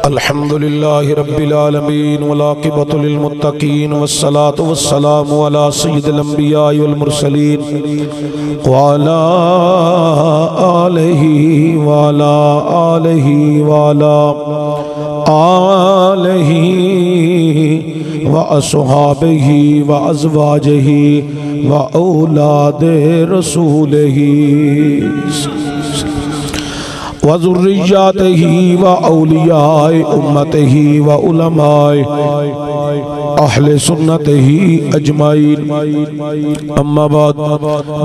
الحمدللہ رب العالمین والعاقبۃ للمتقین والصلاة والسلام علی سید الانبیاء والمرسلین وعلی آلہ وأصحابہ وأزواجہ وأولاد رسولہ وذریاتہ وأولیاء امتہ وعلماء اہل سنتہ اجمعین اما بعد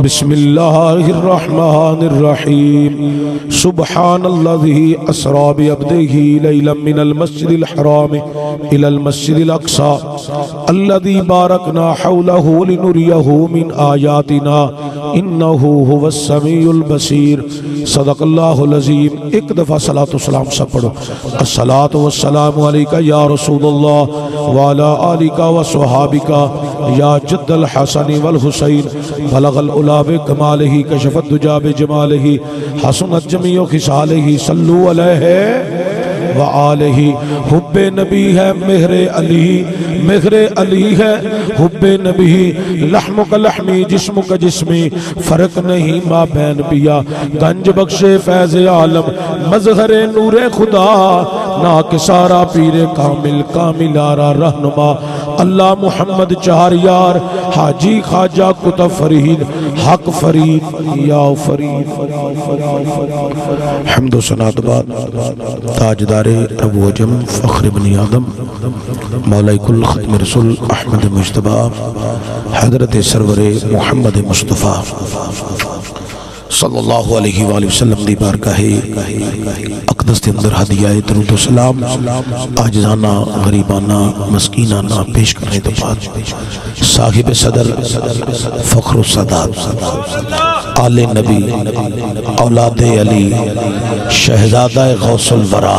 بسم اللہ الرحمن الرحیم سبحان الذی اسری بعبدہ لیلا من المسجد الحرام الى المسجد الاقصى الذي باركنا حوله لنريه من آياتنا إنه هو السميع البصير صدق الله العظيم ایک دفعہ صلاة والسلام سب پڑھو الصلاة والسلام علیکہ یا رسول اللہ وعلا آلکہ وصحابکہ یا جد الحسن والحسین بلغ العلا بکمالہ کشف الدجا بجمالہ حسنت جمیع خصالہ صلو علیہ وآلہ حب نبی ہے مہر علی ہے حب نبی لحم کا لحمی جسم کا جسمی فرق نہیں ما بین بیا گنج بخش فیض عالم مظہر نور خدا ناکسارا پیر کامل کاملارا رہنما اللہ محمد چار یار حاجی خواجہ کتب فرید حق فرید یا فرید حمد و ثنا بعد تاجدار ابو عجم فخر بن آدم مولائی کل ختم رسول احمد مجتبہ حضرت سرور محمد مصطفیٰ صلی اللہ علیہ وآلہ وسلم دی بارگاہ اقدس کے اندر ہدیہ درود و سلام آجزانہ غریبانہ مسکینانہ پیش کرنے تو بعد صاحب صدر فخر السادات آل نبی اولاد علی شہزادہ غوث الورا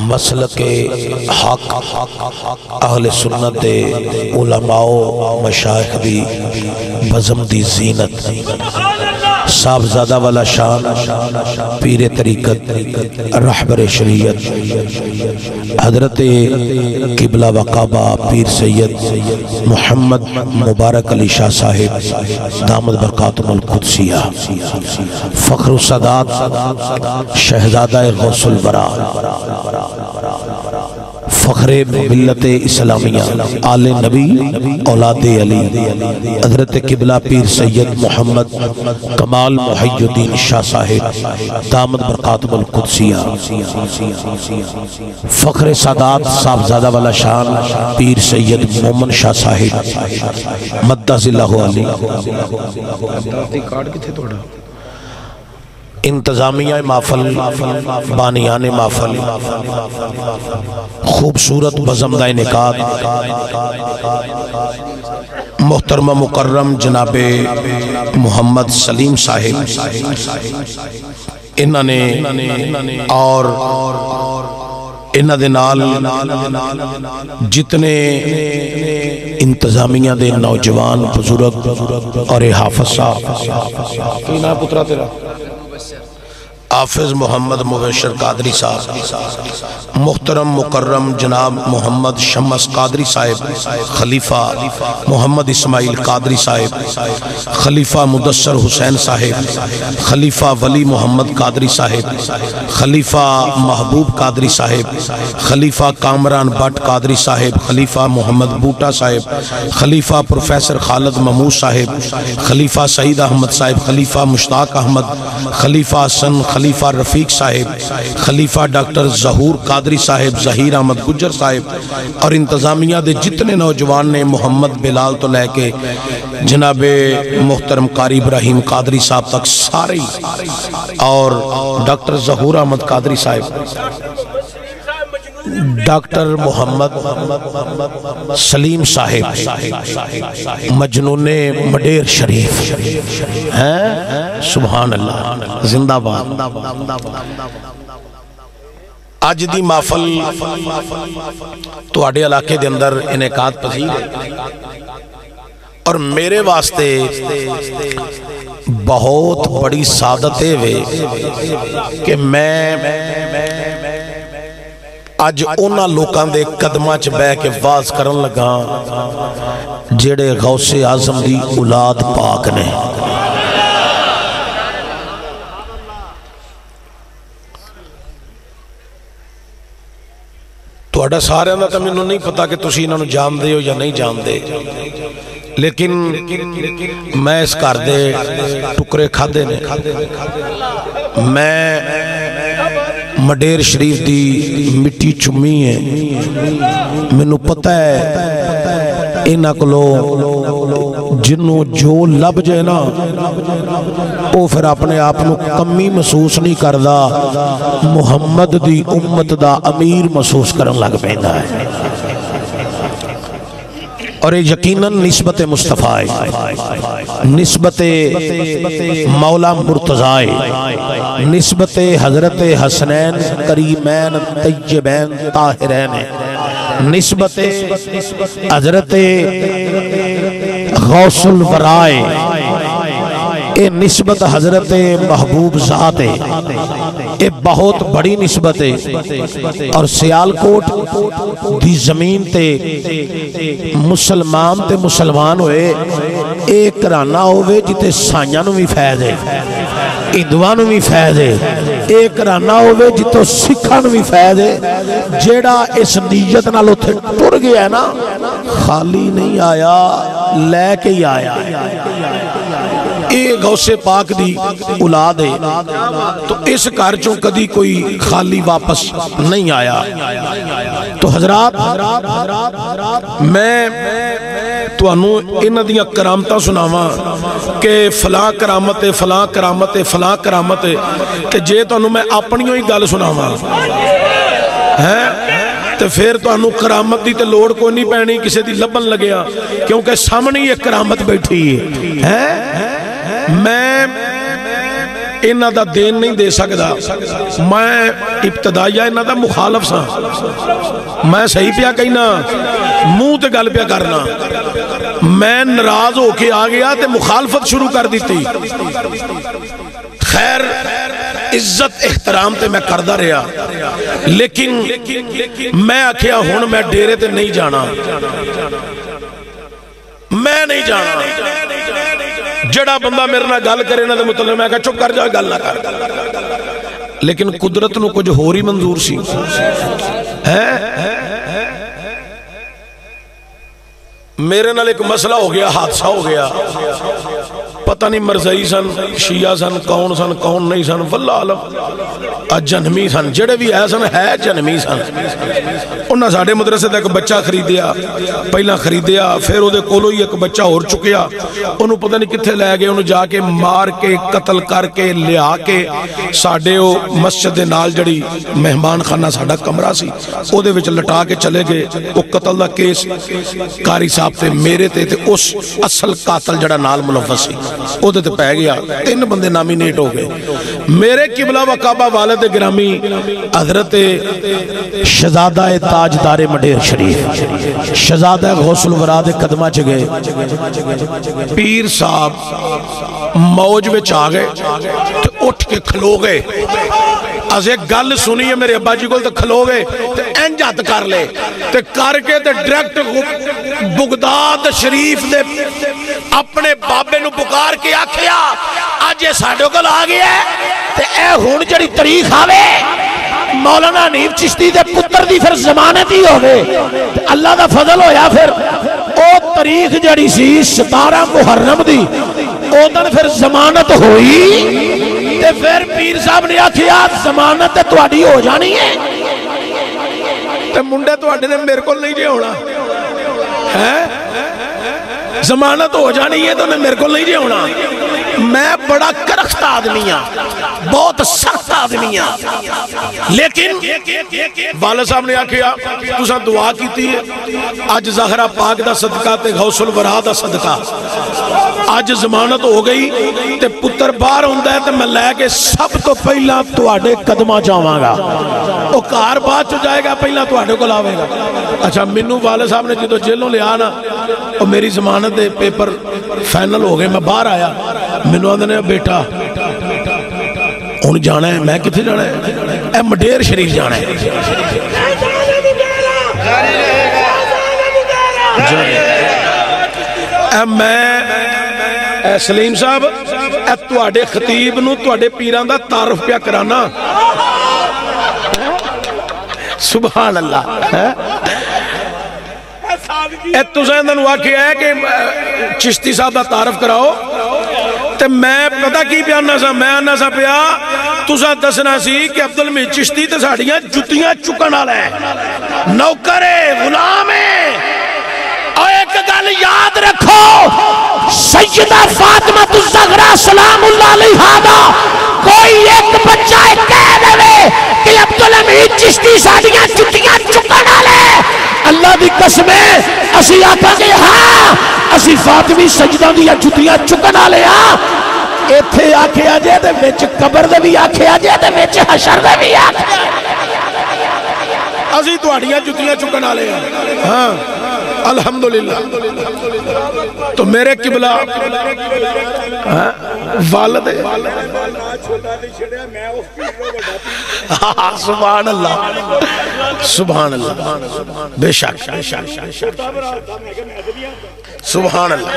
مسلک حق اہل سنت علماء مشایخ دی بزم دی زینت صاحبزادہ والا شان پیر طریقت رہبر شریعت حضرت قبلہ وقابہ پیر سید محمد مبارک علی شاہ صاحب دامت برکاتم القدسیہ فخر السادات شہزادہ غوث الورا فخر ملت اسلامیہ آل نبی اولاد علی حضرت قبلہ پیر سید محمد کمال محی الدین شاہ صاحب دامت برکاتم القدسیہ فخر سادات صاحبزادہ والا شان پیر سید مومن شاہ صاحب مدہ اللہ علی انتظامیہ محفل بانیان محفل خوبصورت بزمدہ نکات محترم مکرم جناب محمد سلیم صاحب انہوں نے اور انہوں دے نال جتنے انتظامیہ دے نوجوان بزرگ اور حافظ صاحب کی نام پترہ تیرا حافظ محمد مبشر قادری صاحب محترم مکرم جناب محمد شمس قادری صاحب خلیفہ محمد اسماعیل قادری صاحب خلیفہ مدثر حسین صاحب خلیفہ ولی محمد قادری صاحب خلیفہ محبوب قادری صاحب خلیفہ کامران بٹ قادری صاحب خلیفہ محمد بوٹا صاحب خلیفہ پروفیسر خالد محمود صاحب خلیفہ سعید احمد صاحب خلیفہ مشتاق احمد خلیفہ حسن خلیفہ رفیق صاحب خلیفہ ڈاکٹر ظہور قادری صاحب ظہیر احمد گجر صاحب اور انتظامیہ دے جتنے نوجوان نے محمد بلال تو لے کے جناب محترم قاری ابراہیم قادری صاحب تک سارے اور ڈاکٹر ظہور احمد قادری صاحب ڈاکٹر محمد سلیم صاحب مجنون مڈیر شریف سبحان اللہ زندہ باد آج دی محفل تو آڑے علاقے دے اندر انعقاد پذیر ہے اور میرے واسطے بہت بڑی سعادت ہے کہ میں اج اونا لوکاں دے قدماں چ بہ کے واز کرن لگا جڑے غوث اعظم دی اولاد پاک نے۔ تہاڈا سارے دا تے مینوں نہیں پتا کہ تسی انہاں نوں جاندے ہو یا نہیں جاندے، لیکن میں اس گھر دے ٹکرے کھادے نے۔ میں مڈیر شریف دی مٹی چمی ہے، مینوں پتہ ہے انہاں کولوں جنوں جو لب جائے نا وہ پھر اپنے آپ نو کمی محسوس نہیں کردا، محمد دی امت دا امیر محسوس کرن لگ پیندا ہے۔ اور یہ یقیناً نسبت مصطفیٰ ہے، نسبت مولا مرتضی ہے، نسبت حضرت حسنین کریمین طیبین طاہرین ہے، نسبت حضرت غوث الورائے، یہ نسبت حضرت محبوب ذات ہے، یہ بہت بڑی نسبت ہے۔ اور سیالکوٹ دی زمین تے مسلمان تے مسلمان ہوئے ایک رانہ ہوئے جتے سائیاں نو بھی فیض ہے، ہندوؤں نو بھی فیض ہے، ایک رانہ ہوئے جتوں سکھاں نو بھی فیض ہے۔ جیڑا اس نیت نال اوتھے ٹر گیا نا خالی نہیں آیا، لے کے ہی آیا۔ یہ غوث پاک دی اولاد ہے، تو اس گھر چوں کدی کوئی خالی واپس نہیں آیا۔ تو حضرات میں تانوں انہاں دیاں کرامتاں سناواں کہ فلاں کرامت ہے، فلاں کرامت ہے، فلاں کرامت ہے، کہ جے تانوں میں اپنیوں ہی گل سناواں تو پھر تانوں کرامت دی تے لوڑ کوئی نہیں پینی کسے دی لبن لگیا، کیونکہ سامنے یہ کرامت بیٹھی ہے۔ میں انہاں دا دین نہیں دے سکدا، میں ابتدائیہ انہاں دا مخالف سا، میں صحیح پیا کہنا، منہ تے گل پیا کرنا، میں ناراض ہو کے آ گیا تے مخالفت شروع کر دیتی۔ خیر عزت احترام تے میں کردہ رہا، لیکن میں آکھیا ہون میں ڈیرے تے نہیں جانا، میں نہیں جانا۔ جڑا بندہ میرے نہ گل کرے نہ دے مطلب میں کہا چپ کر جاؤ گل نہ کر، لیکن قدرت نو کچھ ہو رہی منظور سی میرے نال ایک مسئلہ ہو گیا، حادثہ ہو گیا، پتہ نہیں مرزائی سن، شیعہ سن، کون نہیں سن، واللہ عالم جنمی سن، جڑے بھی ہے سن ہے جنمی سن۔ انہاں ساڑھے مدرسے دا ایک بچہ خریدیا، پہلا خریدیا، پھر وہ دے کولو ہی ایک بچہ اور چکیا، انہوں پتہ نہیں کتھے لے گئے، انہوں جا کے مار کے قتل کر کے لیا کے ساڑھے وہ مسجد دے نال جڑی مہمان خانہ ساڑھا کمرہ سی وہ دے وچ لٹا کے چلے گئے۔ وہ قتل دا کیس قاری صاحب تے میرے تے اس اصل قاتل جڑا نال ملوث سی وہ تے پہ گیا، 3 بندے نامینیٹ ہو گئے۔ میرے قبلہ و کعبہ والد گرامی حضرت شہزادہ تاجدار مڈیر شریف شہزادہ غوث الورا دے قدمہ چ گئے، پیر صاحب موج وچ آ گئے تے اٹھ کے کھلو گئے۔ از ایک گل سنی ہے میرے ابا جی کو تے کھلو گئے تے انج ہتھ کر لے تے کر کے تے ڈائریکٹ بغداد شریف دے اپنے بابے نو پکار کے آکھیا اج یہ ساڈے کول آ گیا ہے تے اے ہن جڑی تاریخ آوے مولانا حنیف چشتی دے پتر دی پھر ضمانت ہی ہوگے، اللہ دا فضل ہویا۔ پھر او تاریخ جڑی سی 17 محرم دی او دن پھر ضمانت ہوئی تے پھر پیر صاحب نے آکھیا ضمانت تہاڈی ہو جانی ہے تے منڈے تہاڈے نے میرے کول نہیں جے ہونا ہے، ضمانت ہو جانی ہے تو نے میرے کول نہیں جے ہونا۔ میں بڑا کرخت آدمی ہاں، بہت سخت آدمی ہاں، لیکن والد صاحب نے آکھیا تساں دعا کیتی ہے اج زہرہ پاک دا صدقہ تے غوث الورا دا صدقہ اج ضمانت ہو گئی تے پتر باہر ہوندا ہے تے میں لے کے سب تو پہلا تواڈے قدماں جاواں گا، او گھر بعد چ جائے گا پہلا تواڈے کول آوے گا۔ اچھا مینوں والد صاحب نے جدوں جیلوں لیا نا او میری ضمانت دے پیپر فائنل ہو گئے، میں باہر آیا مینوں آندے نے بیٹا ہن جانا ہے. میں کتھے جانا ہے؟ اے مڈیر شریف جانا ہے. میں سلیم صاحب اے تواڈے خطیب نو تواڈے پیراں دا تعارف پیا کرانا. سبحان اللہ. اے تساں انہاں نوں آکھیا ہے کہ چشتی صاحب دا تعارف کراؤ تے میں پتہ کی پیا آنا سا؟ میں آنا سا پیا تساں دسنا سی کہ عبدالحمید چشتی تے ساڈیاں جُتیاں چکن والا ہے، نوکر ہے، غلام ہے. اور ایک گل یاد رکھو، سیدہ فاطمہ الزہرا سلام اللہ علیہا دا کوئی ایک بچہ کہہ دے کہ عبدالحمید چشتی ساڈیاں جُتیاں چکن والے، اللہ دی قسم ہے اسی آکھاں گے ہاں اسی فاطمی سجدہ دی جُتیاں چکن والے ہاں. ایتھے آکھیا جے تے وچ قبر دے بھی آکھیا جے تے وچ حشر دے بھی آکھیا اسی تہاڈیاں جُتیاں چکن والے ہاں. ہاں الحمدللہ. تو میرے قبلہ والد سبحان اللہ سبحان اللہ بے شک سبحان اللہ.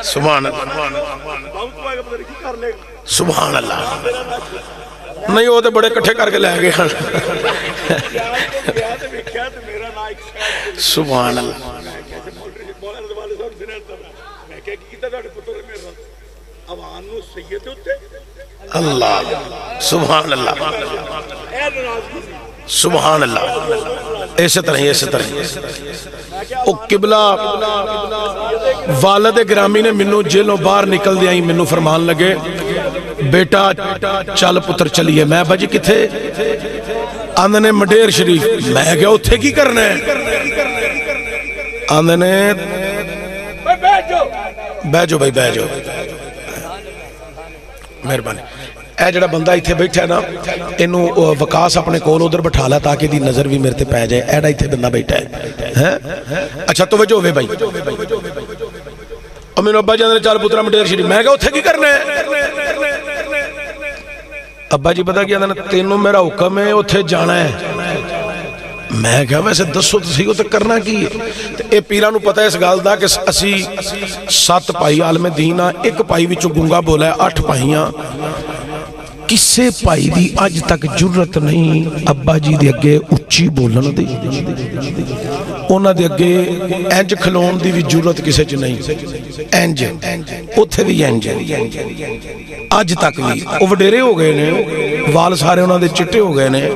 سبحان اللہ. نہیں وہ تو بڑے کٹھے کر کے لے گئے. سبحان اللہ. اللہ سبحان اللہ سبحان اللہ. ایسے طرح او قبلہ والد گرامی نے منو جیلوں باہر نکل دیا ہی منو فرمان لگے بیٹا چل پتر چلیے. میں بجی کتھے؟ آندھے نے مڈیر شریف. میں کیا اتھے کی کرنا ہے؟ آندھے نے بیجو بھائی بیجو. مہربانی. اے جڑا بندہ ایتھے بیٹھا ہے نا انہوں وقاس اپنے کول ادھر بٹھا لا تاکہ دی نظر بھی میرے تے پہ جائے. ایڈا ایتھے بندہ بیٹھا ہے. اچھا توجہ ہوئے بھائی. اور میرے ابا جی اندر چال پترہ مڈیر شریف. میں کہا اتھے کی کرنا ہے؟ ابا جی پتا کیا تینوں میرا حکم ہے اتھے جانا ہے. میں کہا ویسے دسو تسی کو تک کرنا کی ہے؟ اے پیرانو پتہ ہے اس گال دا کہ اسی 7 پائی عالم دین ہاں. ایک پائی وچوں گنگا بولا ہے 8 پائیاں. کسے پائی دی آج تک جرت نہیں ابا جی دے اگے اچھی بولن دی. اونا دے اگے اینج کھلون دی بھی جرت کسے چ نہیں. اینج اتھے بھی اینج آج تک بھی وہ وڈیرے ہو گئے نے وال سارے اونا دے چٹے ہو گئے نے.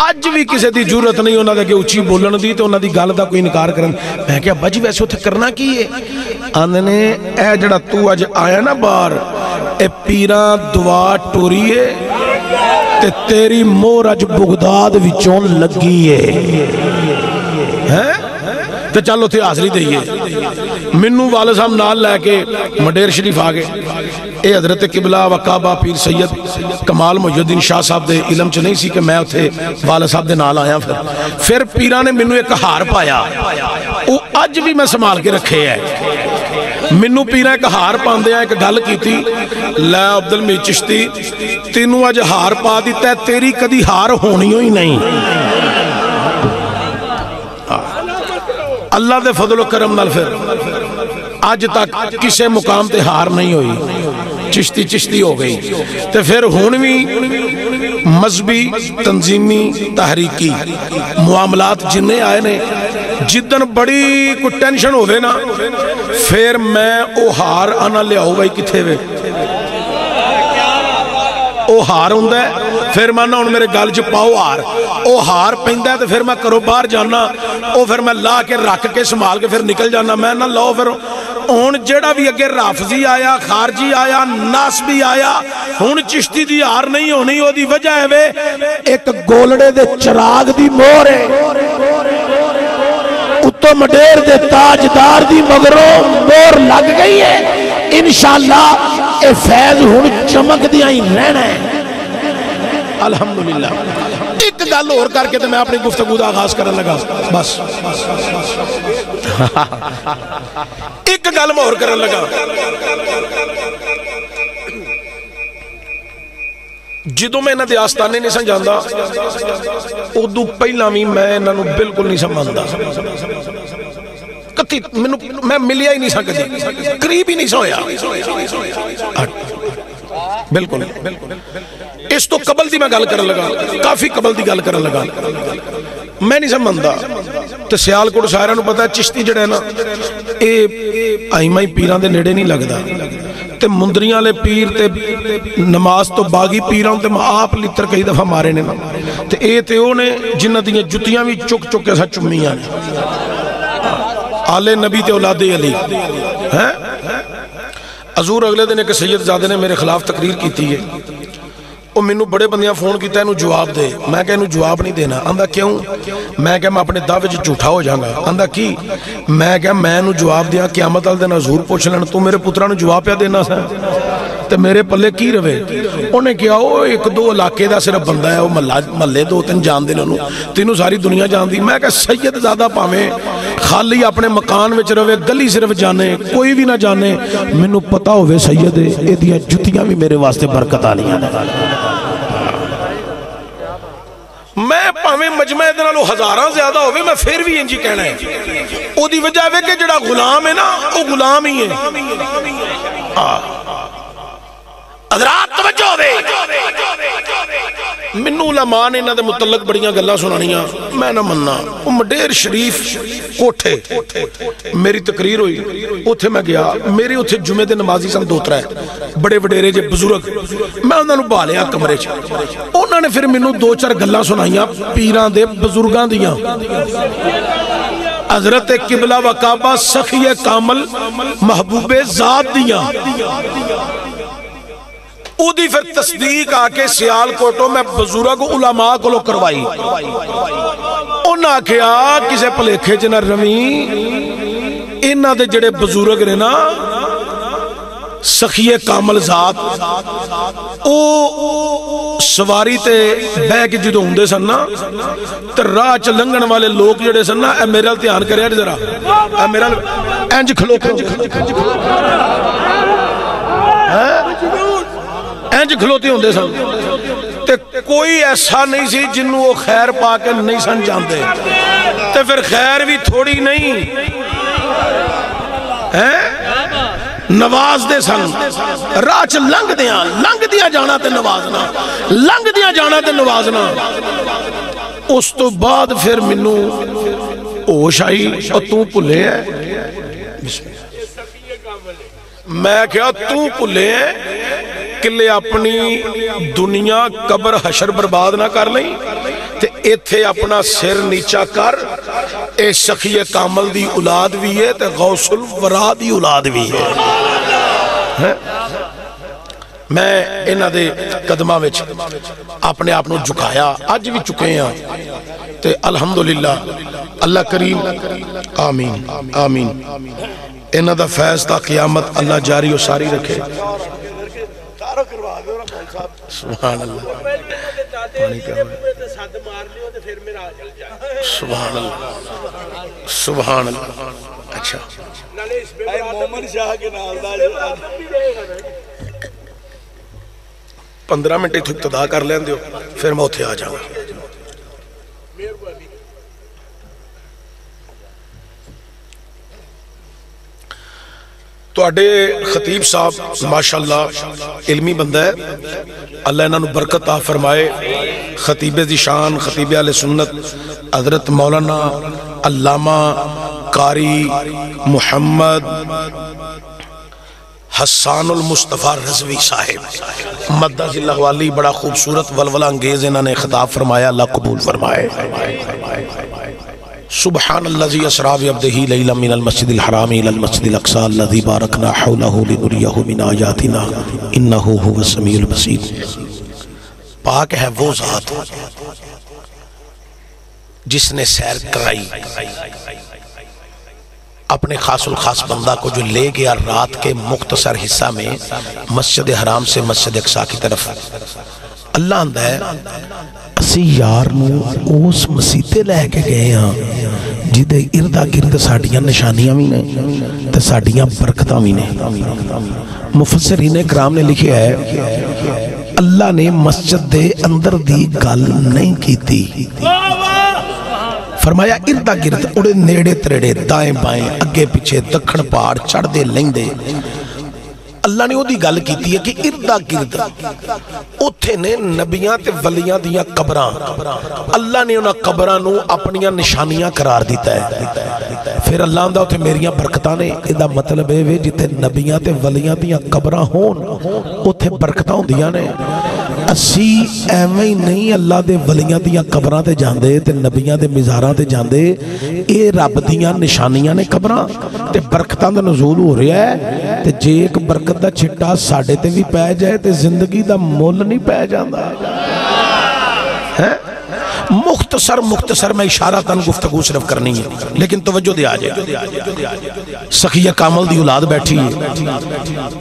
آج بھی کسے دی جرت نہیں اونا دے اگے اچھی بولن دی تو اونا دی گال دا کوئی انکار کرن. میں کہا ابا جی ویسے اتھے کرنا کی ہے؟ آندھے نے اے جڑا تو آج آیا نا بار اے پیران دعا ٹوریے تے تیری مور اج بغداد وچوں لگی ہے. تے چلو تھے حاضری دئیے. منو والد صاحب نال لے کے مڈیر شریف آگے. اے حضرت قبلہ وقابہ پیر سید کمال محی الدین شاہ صاحب دے علم چ نہیں سی کہ میں اتھے والد صاحب دے نال آیا. پھر پیران نے منو ایک ہار پایا وہ اج بھی میں سنبھال کے رکھے ہے. منو پیران ایک ہار پاندے ہیں ایک گل کی تھی لے عبدالحمید چشتی تینوں اج ہار پا دیتا ہے تیری کدی ہار ہونی ہی نہیں. اللہ دے فضل و کرم نال پھر آج تک کسے مقام تے ہار نہیں ہوئی. چشتی چشتی ہو گئی. تے پھر ہونوی مذہبی تنظیمی تحریکی معاملات جنہیں آئے نے جدن بڑی کوئی ٹینشن ہوئے نا پھر میں او ہار آنا لے آؤ بھائی کتھے وے او ہار ہوں دے پھر مانا ان میرے گال چ پاؤ ہار او ہار پہندہ ہے تو پھر میں کرو باہر جانا او پھر میں لا کے رکھ کے سنبھال کے پھر نکل جانا. میں نہ لاؤ پھر ہون جیڑا بھی اگے رافضی آیا خارجی آیا ناس بھی آیا ہون چشتی دی ہار نہیں ہونی ہو دی وجہ ہے وے ایک گولڑے دے چراغ دی مور ہے اتو مڈیر دے تاجدار دی مگروں مور لگ گئی ہے. انشاءاللہ اے فیض ہون چمک دیا ہی رہنا ہے. الحمدللہ ایک گل اور کر کے تو میں اپنی گفتگو دا آغاز کرنے لگا بس ایک گل میں اور کرنے لگا جدوں میں انہاں دے آستانے نہیں سمجھاندا ادو پہلا بھی میں انہاں نو بالکل نہیں سمجھاندا کتی میں ملیا ہی نہیں سا کدی قریب ہی نہیں سا ہویا بالکل اس تو قبل دی میں گل کرن لگا کافی قبل دی گل کرن لگا میں نہیں سمجھاندا تے سیالکوٹ سارے نو پتہ ہے چشتی جڑا ہے نا اے آئمہ پیران دے نیڑے نہیں لگدا تے مندریاں لے پیر تے نماز تو باغی پیران تے آپ لیتر کئی دفعہ مارے نے تے اے تے او نے جنہ دیاں جتیاں بھی چک چک کے سا چمیاں نے آل نبی تے اولاد علی حضور اگلے دن ایک سید زادے نے میرے خلاف تقریر کیتی ہے وہ میں بڑے بندیاں فون کیتا ہے انہوں جواب دے میں کہا انہوں جواب نہیں دینا اندھا کیوں میں کہا میں اپنے دعوے جھوٹا ہو جاؤں گا اندھا کی میں کہا میں انہوں جواب دیا قیامت آل دینا حضور پوچھ لینا تو میرے پترہ نے جواب پیا دینا سا تے میرے پلے کی روے انہیں کیا وہ ایک دو علاقے دا صرف بندہ ہے وہ ملے دو تین جان دے انہوں تینوں ساری دنیا جان دی میں کہا سید زیادہ پاویں خالی اپنے مکان وچ روے گلی صرف جانے کوئی بھی نہ جانے مینوں پتہ ہوئے سید اے دیاں جتیاں بھی میرے واسطے برکت آلیاں میں پاویں مجمع دنالو ہزاراں زیادہ ہوئے میں پھر بھی انجی کہنا ہے او دی وجہ ہے کہ جڑا غلام ہے نا وہ غلام ہی ہے حضرات توجہ ہوئے منو علماء نے انہاں دے متعلق بڑیاں گلاں سنانیاں میں نہ مننا وہ مڈیر شریف کوٹھے میری تقریر ہوئی اتھے میں گیا میری اتھے جمعہ دے نمازی سن دوترہ ہے بڑے وڈیرے جے بزرگ میں انہاں نو بالیا کمرے چ انہاں نے پھر منو دو چار گلاں سنائیاں پیران دے بزرگاں دیاں حضرت قبلہ و کعبہ سخی کامل محبوب ذات دیاں او دی پھر تصدیق آکے سیال کوٹوں میں بزرگ علماء کو لو کروائی انہاں کیا کسے پلیکھے جنر روی انہاں دے جڑے بزرگ رہنا سخی کامل ذات او سواری تے بے کے جدو ہوندے سن نا تے راہ چ لنگن والے لوگ جڑے سن نا اے میرا دھیان کریا ذرا اے میرا انج کھلو انج کھلوتے ہوندے سن تے کوئی ایسا نہیں سی جنہوں وہ خیر پا کے نہیں سن جاندے تے پھر خیر بھی تھوڑی نہیں نواز دے سن راچ لنگ دیاں جانا تے نوازنا لنگ دیاں جانا تے نوازنا اس تو بعد پھر منو ہوش آئی اور تو پلے ہے میں کیا تو پلے ہے کہ اپنی دنیا قبر حشر برباد نہ کر لیں تے ایتھے اپنا سر نیچا کر اے سخی کامل دی اولاد بھی ہے تے غوث الورا دی اولاد بھی ہے میں انہاں دے قدمہ وچ اپنے آپ نو جھکایا آج بھی چکے ہیں تے الحمدللہ اللہ کریم آمین آمین انہاں دا فیض تا قیامت اللہ جاری و ساری رکھے سبحان اللہ سبحان اللہ سبحان اللہ اچھا مومن شاہ کے نال دا 15 منٹ ہی ابتدا کر لیں دیو پھر میں اتھے آ جاؤں تو اڈے خطیب صاحب ماشاءاللہ علمی بندہ ہے اللہ انہوں نے برکت آ فرمائے خطیب ذیشان خطیب اہل سنت حضرت مولانا علامہ قاری محمد حسان المصطفیٰ رضوی صاحب مدد اللہ والی بڑا خوبصورت ولولہ انگیز انہوں نے خطاب فرمایا اللہ قبول فرمائے سبحان اللذی اسرا بعبدہ لیلا من المسجد الحرام الى المسجد الاقصی الذی بارکنا حولہ لنریہ من آیاتنا انہ هو السمیع البصیر پاک ہے وہ ذات جس نے سیر کرائی اپنے خاص الخاص بندہ کو جو لے گیا رات کے مختصر حصہ میں مسجد حرام سے مسجد اقصی کی طرف اللہ آندا ہے اسی یار نو اس مسیتے لے کے گئے ہاں جدے اردا گرد ساڈیاں نشانیاں بھی نے تے ساڈیاں برکتاں بھی نے۔ مفسرین کرام نے لکھیا ہے اللہ نے مسجد دے اندر دی گل نہیں کیتی، فرمایا اردا گرد اڑے نیڑے تریڑے دائیں بائیں اگے پیچھے دکھن پہاڑ چڑھ دے لیں دے، اللہ نے وہ دی گل کیتی ہے کہ اردا گرد اتھے نے نبیاں تے ولیاں دیاں قبراں، اللہ نے انہاں قبراں نو اپنیاں نشانیاں قرار دیتا ہے۔ پھر اللہ آندا اتھے میریاں برکتاں نے، ادا مطلب ہے جتے نبیاں تے ولیاں دیاں قبراں ہون اتھے برکتاں ہوندیاں نے۔ اسی ایویں ہی نہیں اللہ دے ولیاں دیاں قبراں تے جاندے تے نبیاں دے مزاراں تے جاندے، اے رب دیاں نشانیاں نے قبراں تے برکتاں دا نزول ہو رہا ہے تے جے ایک برکت دا چھٹا ساڑھے تے بھی پہ جائے تے زندگی دا مول نہیں پہ جاندہ۔ مختصر میں اشارہ تن گفتگو صرف کرنی ہے لیکن توجہ دے آجائے۔ سخیہ کامل دی اولاد بیٹھی ہے،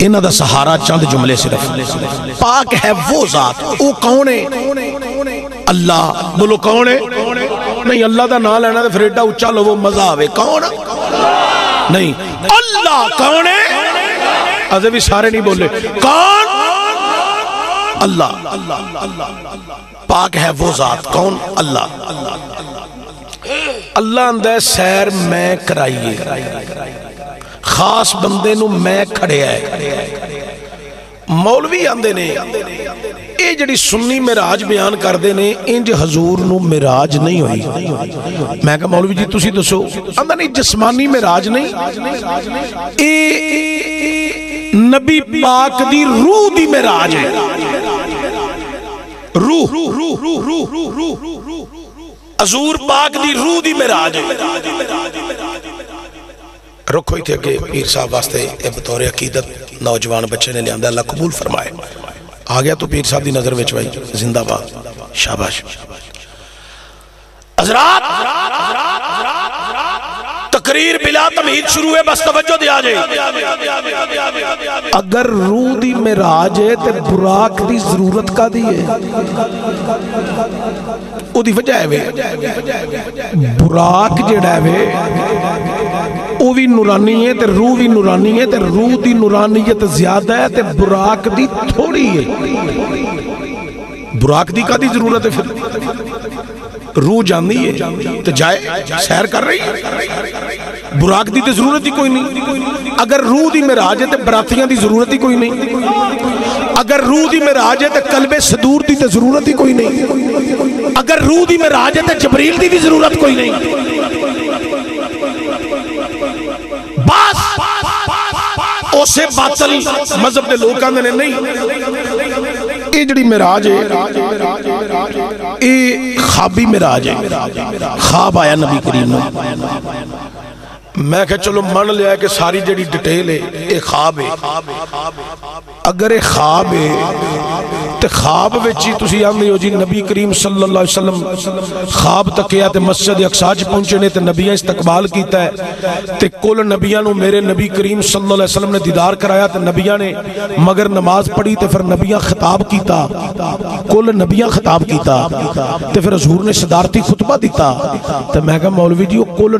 انہاں دا سہارا چند جملے صرف۔ پاک ہے وہ ذات، وہ کون ہے؟ اللہ، بولو کون ہے؟ نہیں اللہ دا نام لینا دے فریڈا اچھا لو وہ مزہ آوے، کون؟ نہیں اللہ کون ہے؟ آزے بھی سارے نہیں بولے کون؟ اللہ۔ پاک ہے وہ ذات، کون؟ اللہ۔ اللہ اندے سیر میں کرائیے، خاص بندے نو میں کھڑے آئے۔ مولوی آندے نے اے جڑی سنی معراج بیان کر دے نے انج حضور نو معراج نہیں ہوئی۔ میں کہا مولوی جی تسی دسو، آندہ نہیں جسمانی معراج نہیں، اے نبی پاک دی روح دی معراج ہے۔ روح حضور پاک دی روح دی معراج ہے۔ رکھو ہی تھے کہ پیر صاحب واسطے بطور عقیدت نوجوان بچے نے لیاندہ اللہ قبول فرمائے۔ آگیا تو پیر صاحب دی نظر وچ بھائی زندہ باد، شاباش۔ حضرات تقریر بلا تمہید شروع ہے، بس توجہ دیا جائے۔ اگر روح دی معراج ہے تے براق دی ضرورت کا دی ہے، او دی وجہ ہے وے براق جڑا ہے وے او بھی نورانی ہے تے روح بھی نورانی ہے تے روح دی نورانیت زیادہ ہے تے براق دی تھوڑی ہے۔ براق دی کا دی ضرورت ہے؟ پھر روح جانی ہے تو جائے سیر کر رہی ہے، براق دی تے ضرورت ہی کوئی نہیں۔ اگر روح دی معراج ہے تے براتیاں دی ضرورت ہی کوئی نہیں۔ اگر روح دی معراج ہے تے قلب صدور دی تے ضرورت ہی کوئی نہیں۔ اگر روح دی معراج ہے تے جبریل دی بھی ضرورت کوئی نہیں۔ بس اسے باطل مذہب دے لوگ کہندے نے نہیں، اے جڑی معراج ہے اے خوابی معراج ہے، خواب آیا نبی کریم نے۔ میں کہا چلو مان لیا ہے کہ ساری جڑی ڈیٹیل ہے اے خواب ہے۔ اگر اے خواب ہے تے خواب وچی تسی آندے ہو جی نبی کریم صلی اللہ علیہ وسلم خواب تکیا تے مسجد اقصی پہنچے نے تے نبیاں استقبال کیتا ہے تے کل نبیاں نو میرے نبی کریم صلی اللہ علیہ وسلم نے دیدار کرایا تے نبیاں نے مگر نماز پڑھی تے پھر نبیاں خطاب کیتا، کل نبیاں خطاب کیتا تے پھر حضور نے صدارتی خطبہ دیتا تے میں کہا مولوی جی وہ کل